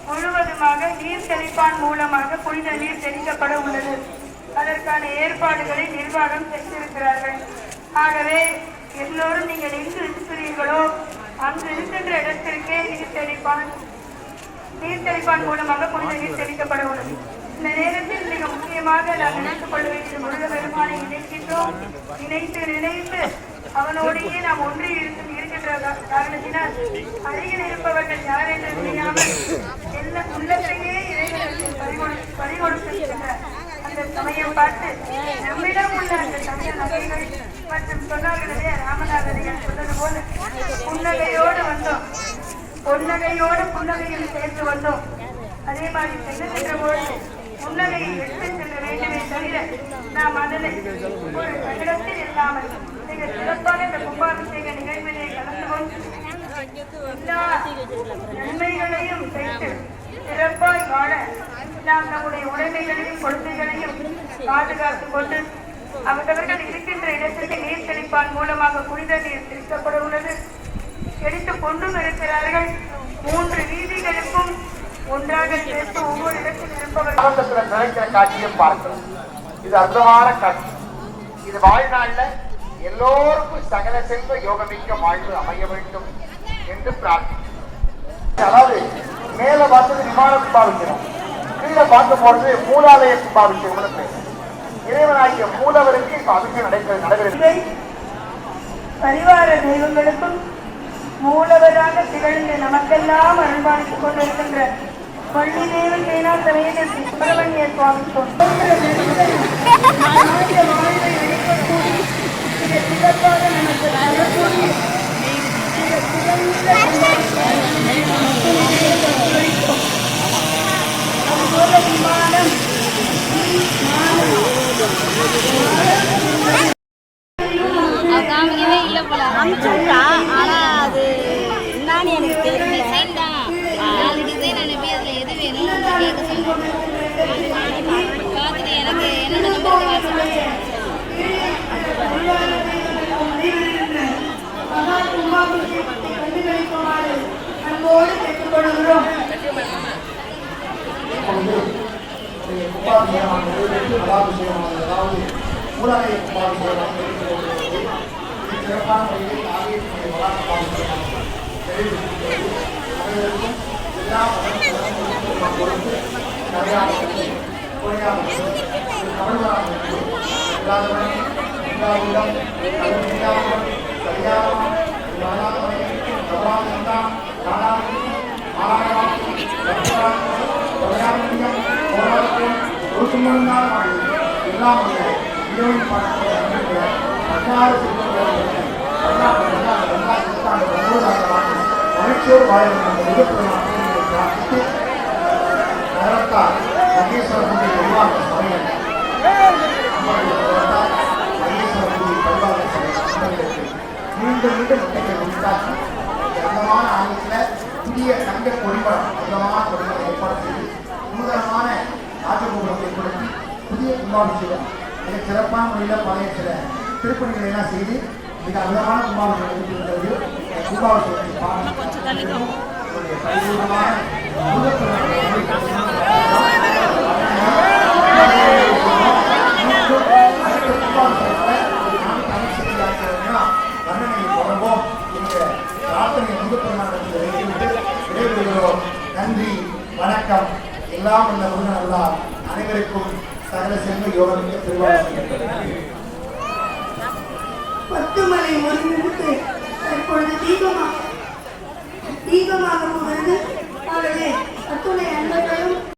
முழுவதுமாக நீர் தெளிப்பான் மூலமாக புனித நீர் தெளிக்கப்பட உள்ளது. அதற்கான ஏற்பாடுகளை நிர்வாகம் செய்திருக்கிறார்கள். ஆகவே எல்லோரும் நீங்கள் எங்கு இருக்கிறீர்களோ அங்கு இருக்கின்ற இடத்திற்கே நீர் தெளிப்பான் மூலமாக புனித நீர் தெளிக்கப்பட உள்ளது. இந்த நேரத்தில் மிக முக்கியமாக நாம் நினைத்துக் கொள்ள வேண்டிய முருக பெருமானை நினைக்கின்றோம். நினைத்து அவனோடையே நாம் ஒன்றி இருக்கின்ற காரணத்தினால் அருகில் இருப்பவர்கள் யார் என்று தெரியாமல் எல்லா உள்ளத்தையே இறைவனுக்கு பறிகொடுக்கின்ற அந்த சமயம் பார்த்து நம்மிடம் உள்ள அந்த சமய நகைகள் மற்றும் சொன்னார்களே ராமநாதர்கள் சொன்னது போல புன்னகையோடு வந்தோம், பொன்னகையோடு புன்னகையில் சேர்ந்து வந்தோம். அதே மாதிரி செல்லுகின்ற போது புன்னகையை எடுத்து செல்ல வேண்டுமே தவிர நாம் அதனை ஒரு இடத்தில் இல்லாமல் மிக சிறப்பாக இந்த கும்பாபிஷேக நிகழ்விலே கலந்து கொண்டு எல்லா நன்மைகளையும் பெற்று சிறப்பாய் வாழ நாம் நம்முடைய உடைமைகளையும் கொள்கைகளையும் பாதுகாத்துக் கொண்டு அவர்கள் இருக்கின்ற இடத்திற்கு நீர் தெளிப்பான் மூலமாக புனித நீர் தெளிக்கப்பட உள்ளது. எடுத்துக் கொண்டும் இருக்கிறார்கள். 3 வீதிகளுக்கும் ஒன்றாக சேர்த்து ஒவ்வொரு இடத்தில் இருப்பவர்கள் நினைக்கிற காட்சியும் பார்க்கிறோம். இது அற்புதமான காட்சி. இது வாழ்நாள்ல எல்லோருக்கும் சகல செல்வ யோகமிக்க வாழ்வு அமைய வேண்டும் என்று பிரார்த்திக்கிறோம். அதாவது மேல பார்த்தது விமான கும்பாபிஷேகம், கீழே பார்க்க போறது மூலாலய கும்பாபிஷேகம். இறைவனாகிய மூலவருக்கு இப்ப அபிஷேகம் நடைபெறுகிறது. பரிவார தெய்வங்களுக்கும் மூலவராக திகழ்ந்து நமக்கெல்லாம் அருள்பாலித்துக் கொண்டிருக்கின்ற பள்ளிதேவன் சேனா சமேத சுப்பிரமணிய சுவாமி சிறப்பாக நமக்கு தரக்கூடிய விமானம் காமிக்கவே இல்லை போல அமைச்சுட்டா. ஆனா அது என்னன்னு எனக்கு தெரியும். டிசைன் தான், 4 டிசைன் அனுப்பி அதில் எது வேணும் கேட்க சொல்லுங்க. பார்த்துட்டு எனக்கு என்னோட நம்பருக்கு வாட்ஸ்அப் அன்போடு கேட்டுக்கொள்கிறோம். மூலாலய கும்பாபிஷேகம் சிறப்பான முறையில் ஆகிய எல்லா பொறுத்து எல்லாம் மகிழ்ச்சியோடு வாழ மீண்டும் முட்டைகள் உண்டாக்கி அந்தமான ஆலயத்தில் புதிய தங்க கொடிமரம் அந்தமான கொடிமரம் ஏற்பாடு செய்து நூதனமான ராஜகோபுரத்தை கொடுத்து புதிய கும்பாபிஷேகம் மிக சிறப்பான முறையில் பழைய சில திருப்பணிகளை எல்லாம் செய்து மிக அழகான கும்பாபிஷேகம் கும்பாபிஷேகத்தை பாருங்கள். நன்றி, வணக்கம். எல்லாம் உள்ள முருகன் அல்லாஹ் அனைவருக்கும் சகல செல்வ யோகமிக்க திருவாரூர். பத்துமலை முருகனுக்கு தற்பொழுது தீபமாக